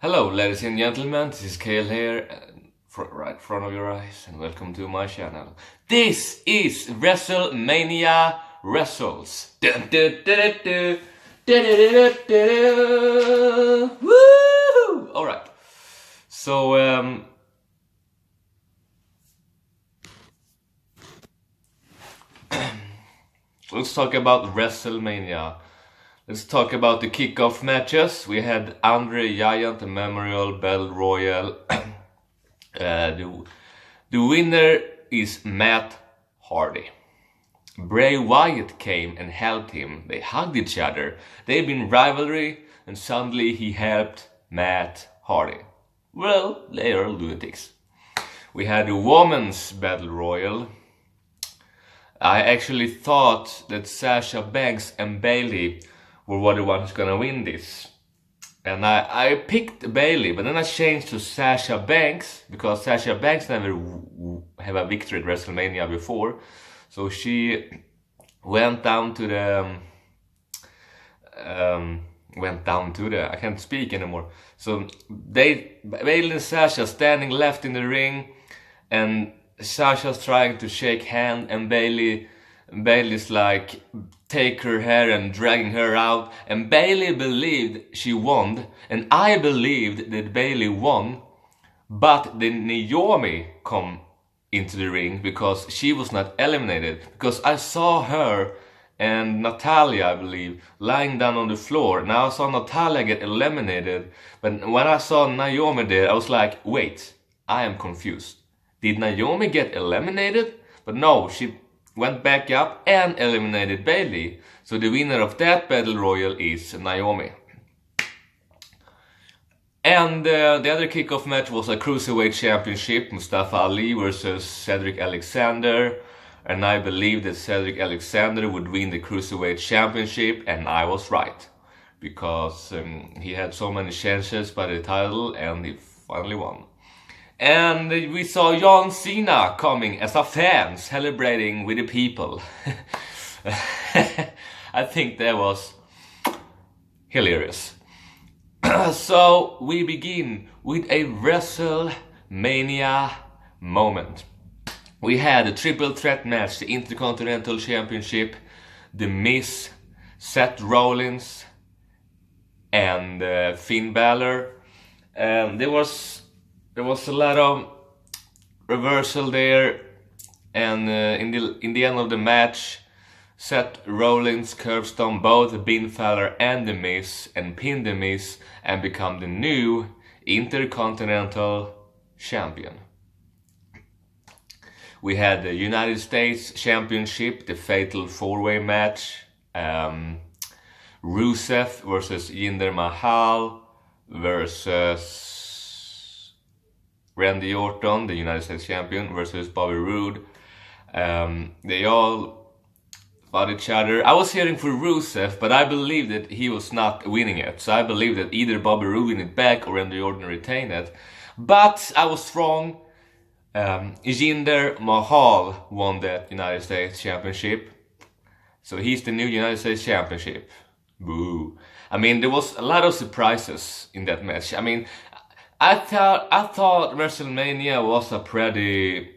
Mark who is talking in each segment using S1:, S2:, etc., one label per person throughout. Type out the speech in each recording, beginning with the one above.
S1: Hello ladies and gentlemen, this is Kale here, right in front of your eyes, and welcome to my channel. This is Wrestlemania Results. Woo! Alright, so let's talk about WrestleMania. Let's talk about the kickoff matches. We had Andre Giant Memorial Battle Royal. The winner is Matt Hardy. Bray Wyatt came and helped him. They hugged each other. They've been rivalry, and suddenly he helped Matt Hardy. Well, they are lunatics. We had a women's Battle Royal. I actually thought that Sasha Banks and Bayley were the ones gonna win this. And I picked Bayley, but then I changed to Sasha Banks, because Sasha Banks never have a victory at WrestleMania before. So she went down to the... I can't speak anymore. So Bayley and Sasha standing left in the ring, and Sasha's trying to shake hand, and Bayley's like take her hair and dragging her out, and Bayley believed she won, and I believed that Bayley won, but then Naomi come into the ring because she was not eliminated, because I saw her and Natalia, I believe, lying down on the floor. Now I saw Natalia get eliminated, but when I saw Naomi there, I was like, wait, I am confused. Did Naomi get eliminated? But no, she went back up and eliminated Bayley. So the winner of that Battle Royal is Naomi. And the other kickoff match was a Cruiserweight Championship, Mustafa Ali versus Cedric Alexander. And I believed that Cedric Alexander would win the Cruiserweight Championship, and I was right. Because he had so many chances by the title, and he finally won. And we saw John Cena coming as a fan, celebrating with the people. I think that was hilarious. So we begin with a WrestleMania moment. We had a triple threat match, the Intercontinental Championship, The Miz, Seth Rollins, and Finn Balor. There was a lot of reversal there, and in the end of the match, Seth Rollins curbstomp both Ben Fowler and The Miz and pinned The Miz and become the new Intercontinental Champion. We had the United States Championship, the Fatal 4-Way match, Rusev versus Jinder Mahal versus Randy Orton, the United States Champion, versus Bobby Roode. They all fought each other. I was cheering for Rusev, but I believed that he was not winning it. So I believed that either Bobby Roode win it back or Randy Orton retain it. But I was wrong. Jinder Mahal won that United States Championship. So he's the new United States Championship. Boo. I mean, there was a lot of surprises in that match. I mean, I thought WrestleMania was a pretty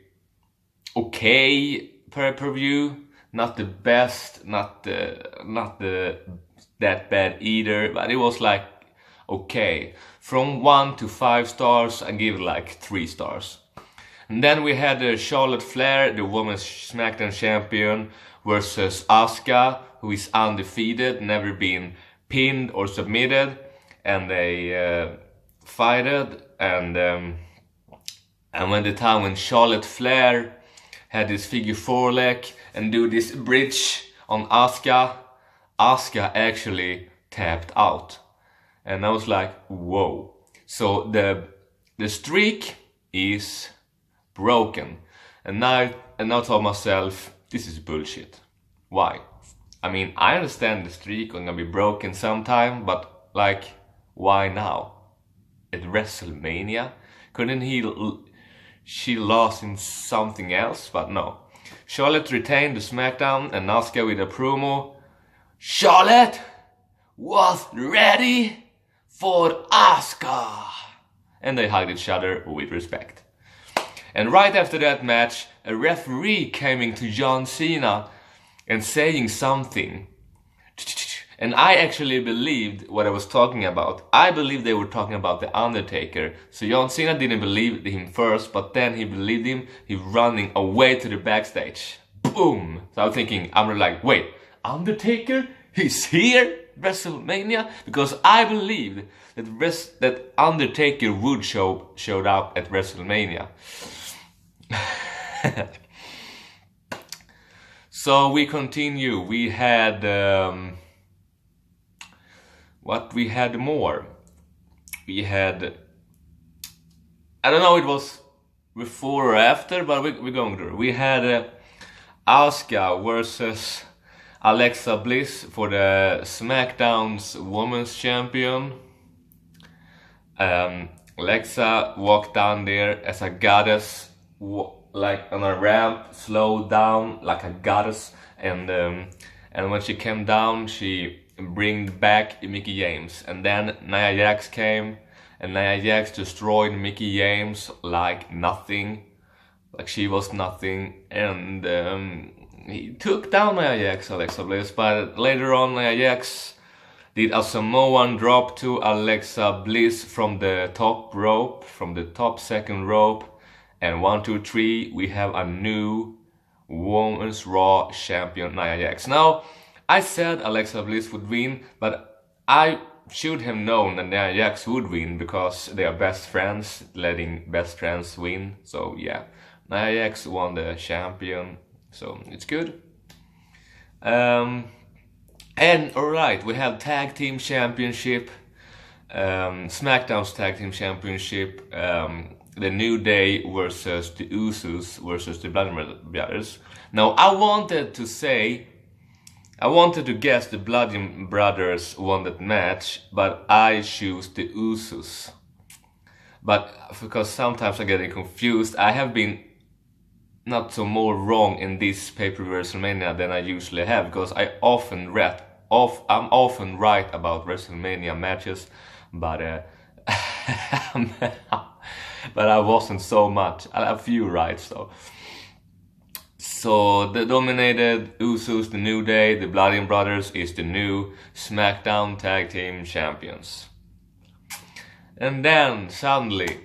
S1: okay pay-per-view. Not the best, not that bad either, but it was like okay. From 1 to 5 stars, I give it like 3 stars. And then we had Charlotte Flair, the Women's SmackDown Champion, versus Asuka, who is undefeated, never been pinned or submitted, and they fighted, and when the time when Charlotte Flair had this figure 4 leg and do this bridge on Asuka, Asuka actually tapped out, and I was like, whoa. So the streak is broken, and now I told myself, this is bullshit. Why? I mean, I understand the streak gonna be broken sometime, but like, why now? At WrestleMania? Couldn't she lost in something else? But no. Charlotte retained the SmackDown, and Asuka with a promo. Charlotte was ready for Asuka! And they hugged each other with respect. And right after that match, a referee came into John Cena and saying something. And I actually believed what I was talking about. I believed they were talking about The Undertaker. So John Cena didn't believe him first, but then he believed him. He running away to the backstage. Boom! So I was thinking, I'm like, wait, Undertaker? He's here? WrestleMania? Because I believed that Undertaker would showed up at WrestleMania. So we continue. We had what we had more. We had, I don't know, it was before or after, but we're going through. We had Asuka versus Alexa Bliss for the SmackDown's Women's Champion. Alexa walked down there as a goddess, like on a ramp, slowed down like a goddess, and when she came down, she bring back Mickie James, and then Nia Jax came, and Nia Jax destroyed Mickie James like nothing, like she was nothing, and he took down Nia Jax, Alexa Bliss, but later on Nia Jax did a Samoan drop to Alexa Bliss from the top rope, from the top second rope, and 1, 2, 3, we have a new Women's Raw champion, Nia Jax. Now, I said Alexa Bliss would win, but I should have known that Nia Jax would win because they are best friends, letting best friends win. So yeah, Nia Jax won the champion, so it's good. And alright, we have Tag Team Championship, SmackDown's Tag Team Championship, the New Day versus the Usos versus the Blood Brothers. Now I wanted to guess the Blood Brothers won that match, but I choose the Usos. But because sometimes I'm getting confused, I have been not so more wrong in this pay-per-view WrestleMania than I usually have, because I'm often right about WrestleMania matches, but but I wasn't so much. A few right, so the dominated Usos, the New Day, the Bloody Brothers is the new SmackDown Tag Team Champions. And then suddenly,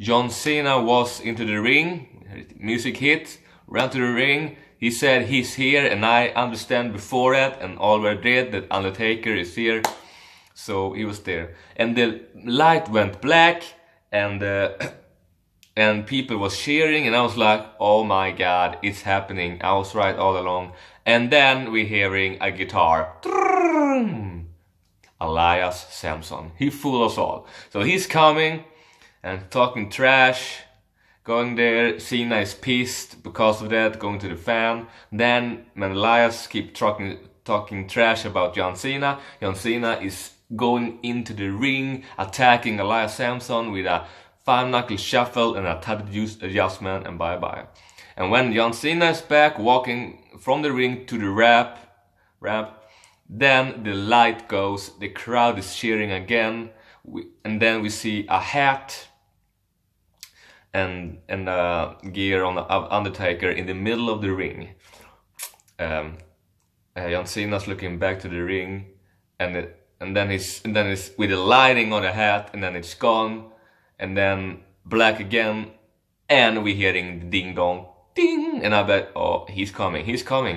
S1: John Cena was into the ring, music hit, ran to the ring, he said he's here, and I understand before that and already did that Undertaker is here, so he was there. And the light went black, and people was cheering, and I was like, oh my god, it's happening. I was right all along. And then we hearing a guitar. Elias Samson. He fooled us all. So he's coming and talking trash, going there. Cena is pissed because of that, going to the fan. Then when Elias keep talking trash about John Cena is going into the ring, attacking Elias Samson with a 5-knuckle shuffle and a title adjustment, and bye-bye. And when John Cena is back, walking from the ring to the ramp, then the light goes, the crowd is cheering again, and then we see a hat and gear on the Undertaker in the middle of the ring. John Cena's looking back to the ring, and then he's with the lighting on the hat, and then it's gone, and then black again, and we're hearing the ding dong ding, and I bet, oh, he's coming,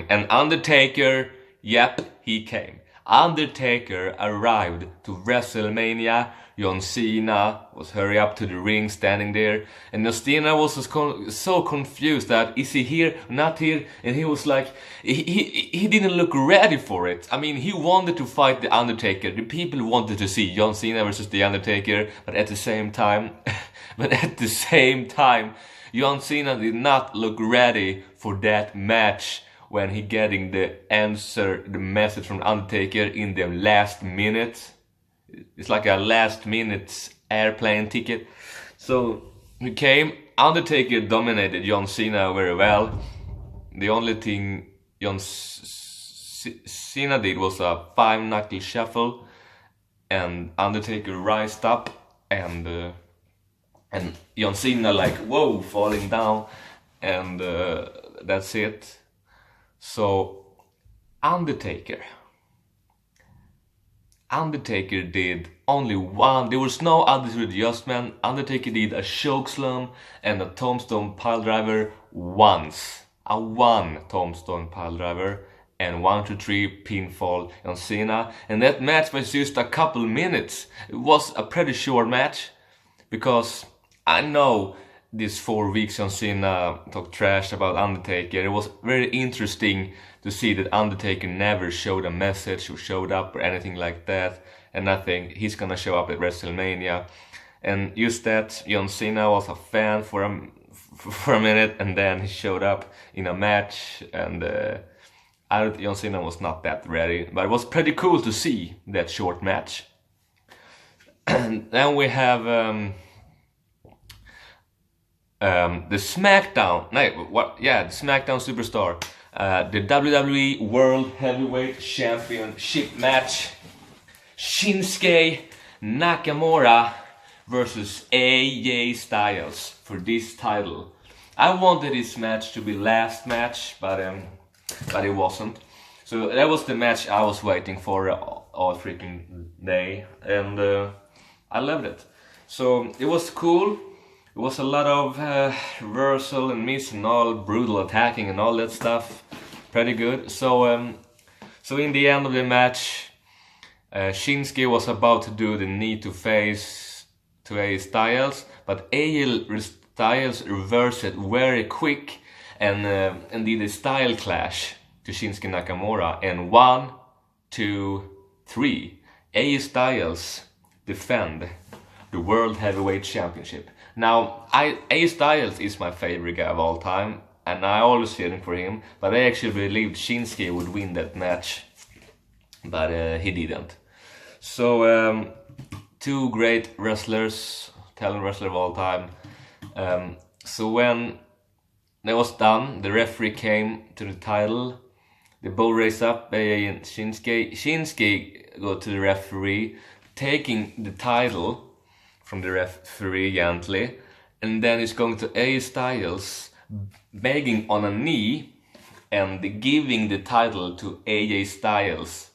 S1: and Undertaker, yep, he came. Undertaker arrived to WrestleMania. John Cena was hurry up to the ring, standing there, and John Cena was so confused that is he here, not here, and he was like, he didn't look ready for it. I mean, he wanted to fight the Undertaker. The people wanted to see John Cena versus the Undertaker, but at the same time, John Cena did not look ready for that match. When he getting the message from Undertaker in the last minute. It's like a last minute airplane ticket. So he came, Undertaker dominated John Cena very well. The only thing John Cena did was a 5-knuckle shuffle, and Undertaker rised up, and John Cena like, whoa, falling down, and that's it. So Undertaker did only one, there was no other adjustment. Undertaker did a chokeslam and a tombstone piledriver once. A one tombstone piledriver and 1, 2, 3 pinfall on Cena. And that match was just a couple minutes. It was a pretty short match, because I know these 4 weeks on Cena talk trash about Undertaker. It was very interesting to see that Undertaker never showed a message or showed up or anything like that. And I think he's gonna show up at WrestleMania. And just that, John Cena was a fan for a minute, and then he showed up in a match, and John Cena was not that ready. But it was pretty cool to see that short match. And then we have the SmackDown, the SmackDown Superstar, the WWE World Heavyweight Championship match. Shinsuke Nakamura versus AJ Styles for this title. I wanted this match to be last match, but it wasn't. So that was the match I was waiting for all freaking day, and I loved it. So it was cool. It was a lot of reversal and miss and all brutal attacking and all that stuff. Pretty good. So in the end of the match, Shinsuke was about to do the knee to face to AJ Styles, but AJ Styles reversed it very quick and did a style clash to Shinsuke Nakamura. And 1, 2, 3, AJ Styles defend the World Heavyweight Championship. Now, AJ Styles is my favorite guy of all time, and I always cheering for him, but I actually believed Shinsuke would win that match, but he didn't. So, 2 great wrestlers, talent wrestler of all time. So when that was done, the referee came to the title, they both raised up, AJ and Shinsuke. Shinsuke go to the referee, taking the title from the referee gently, and then he's going to AJ Styles, begging on a knee and giving the title to AJ Styles,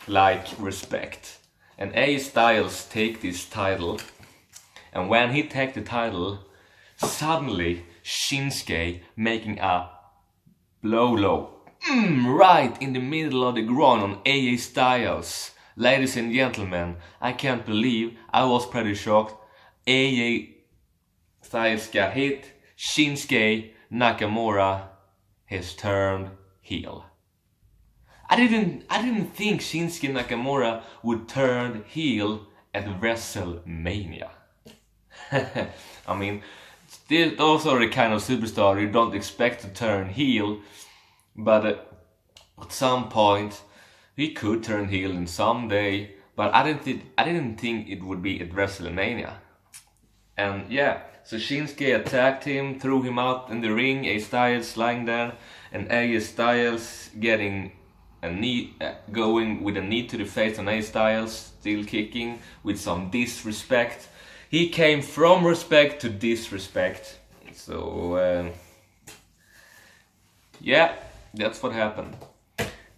S1: like respect. And AJ Styles take this title, and when he take the title, suddenly Shinsuke making a low right in the middle of the groin on AJ Styles. Ladies and gentlemen, I can't believe, I was pretty shocked. AJ Styles got hit. Shinsuke Nakamura has turned heel. I didn't think Shinsuke Nakamura would turn heel at WrestleMania. I mean, those are the kind of superstar you don't expect to turn heel, but at some point he could turn heel in some day, but I didn't think it would be at WrestleMania. And yeah, so Shinsuke attacked him, threw him out in the ring, AJ Styles lying there, and AJ Styles getting a knee, going with a knee to the face on AJ Styles, still kicking with some disrespect. He came from respect to disrespect. So yeah, that's what happened.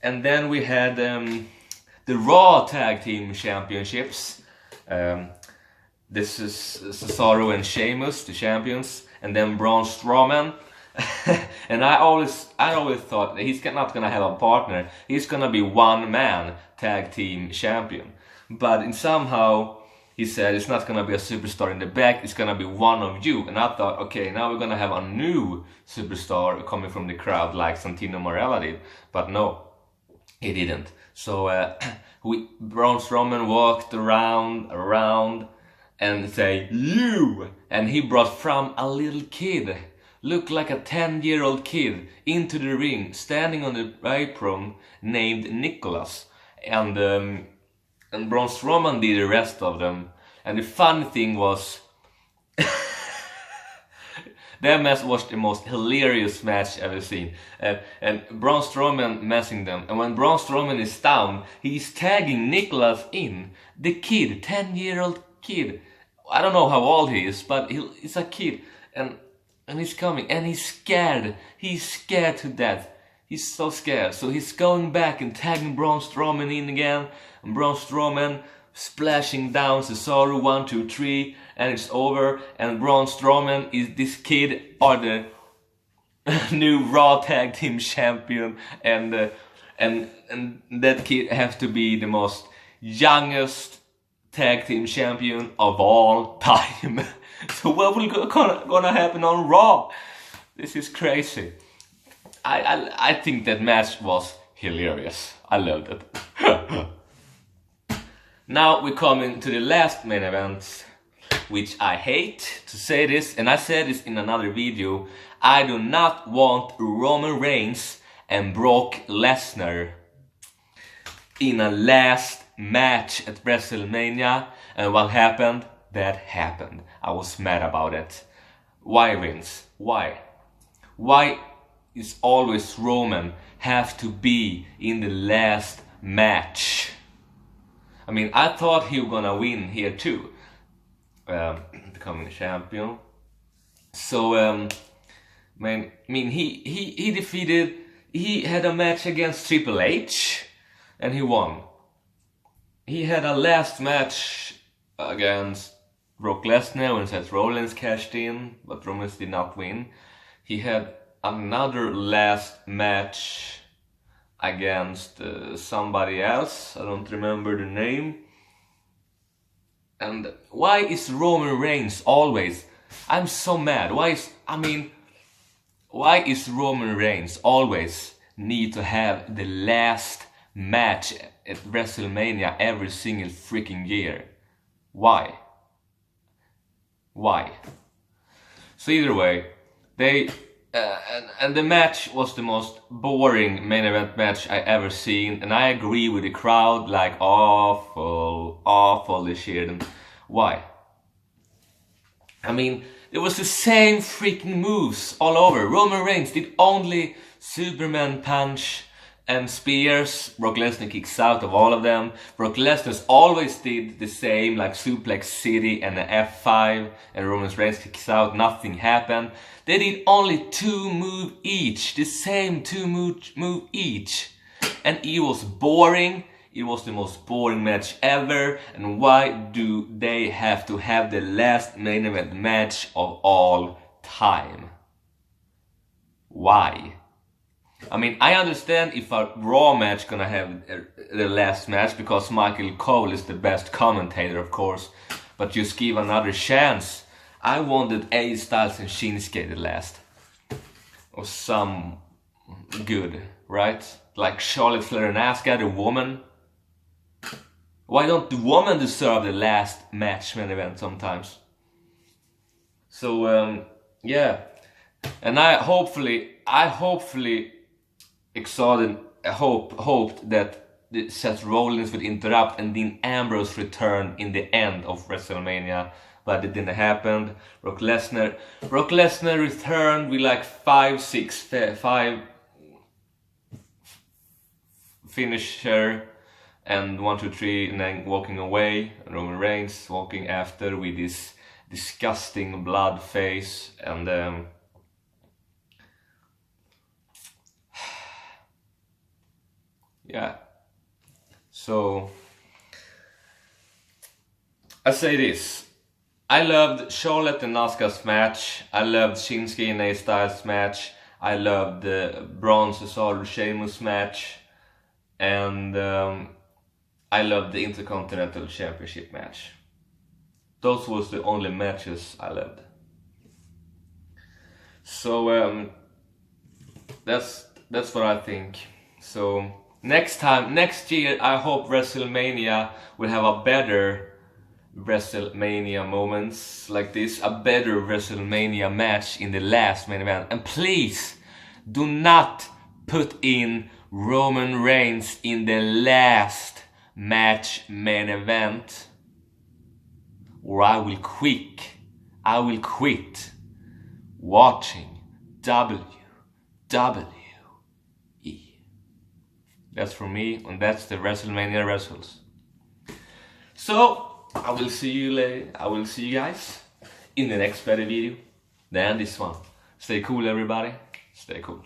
S1: And then we had the Raw Tag Team Championships. This is Cesaro and Sheamus, the champions, and then Braun Strowman. And I always thought that he's not gonna have a partner. He's gonna be one man tag team champion. But somehow he said it's not gonna be a superstar in the back. It's gonna be one of you. And I thought, okay, now we're gonna have a new superstar coming from the crowd like Santino Marella did. But no, he didn't. So Braun Strowman walked around and say, you! And he brought from a little kid, looked like a 10-year-old kid, into the ring, standing on the apron, named Nicholas. And Braun Strowman did the rest of them. And the funny thing was, That match was the most hilarious match ever seen. And Braun Strowman messing them. And when Braun Strowman is down, he's tagging Nicholas in. The kid, 10-year-old kid. I don't know how old he is, but he's a kid. And he's coming, and he's scared. He's scared to death. He's so scared. So he's going back and tagging Braun Strowman in again. And Braun Strowman splashing down Cesaro 1, 2, 3, and it's over. And Braun Strowman is this kid are the new Raw Tag Team Champion, and that kid has to be the most youngest Tag Team Champion of all time. So what will gonna happen on Raw? This is crazy. I think that match was hilarious. I loved it. Now we're coming to the last main event, which I hate to say this, and I said this in another video. I do not want Roman Reigns and Brock Lesnar in a last match at WrestleMania. And what happened? That happened. I was mad about it. Why, Vince? Why? Why is always Roman have to be in the last match? I mean, I thought he was gonna win here too, becoming champion. So, he defeated. He had a match against Triple H, and he won. He had a last match against Brock Lesnar when Seth Rollins cashed in, but Rollins did not win. He had another last match against somebody else. I don't remember the name. And why is Roman Reigns always? I'm so mad. Why is Roman Reigns always need to have the last match at WrestleMania every single freaking year? Why? Why? So either way, they and the match was the most boring main event match I ever seen, and I agree with the crowd, like awful this year. And why? I mean, it was the same freaking moves all over. Roman Reigns did only Superman punch and spears. Brock Lesnar kicks out of all of them. Brock Lesnar always did the same, like Suplex City and an F5, and Roman Reigns kicks out, nothing happened. They did only 2 moves each, the same 2 move each. And it was boring. It was the most boring match ever. And why do they have to have the last main event match of all time? Why? I mean, I understand if a Raw match gonna have the last match because Michael Cole is the best commentator, of course. But just give another chance. I wanted AJ Styles and Shinsuke the last. Or some good, right? Like Charlotte Flair and Asuka, the woman. Why don't the woman deserve the last match main event sometimes? So, yeah. And I hopefully hoped that Seth Rollins would interrupt and Dean Ambrose return in the end of WrestleMania, but it didn't happen. Brock Lesnar returned with like 5 finisher and 1, 2, 3, and then walking away. And Roman Reigns walking after with this disgusting blood face, and yeah. So I say this. I loved Charlotte and Asuka's match. I loved Shinsuke and AJ Styles match. I loved the Braun Cesaro Sheamus match. And I loved the Intercontinental Championship match. Those was the only matches I loved. So that's what I think. So next year, I hope WrestleMania will have a better WrestleMania moments like this, a better WrestleMania match in the last main event. And please, do not put in Roman Reigns in the last match main event, or I will quit. watching WWE. That's for me, and that's the WrestleMania results. So I will see you later. I will see you guys in the next better video than this one. Stay cool, everybody. Stay cool.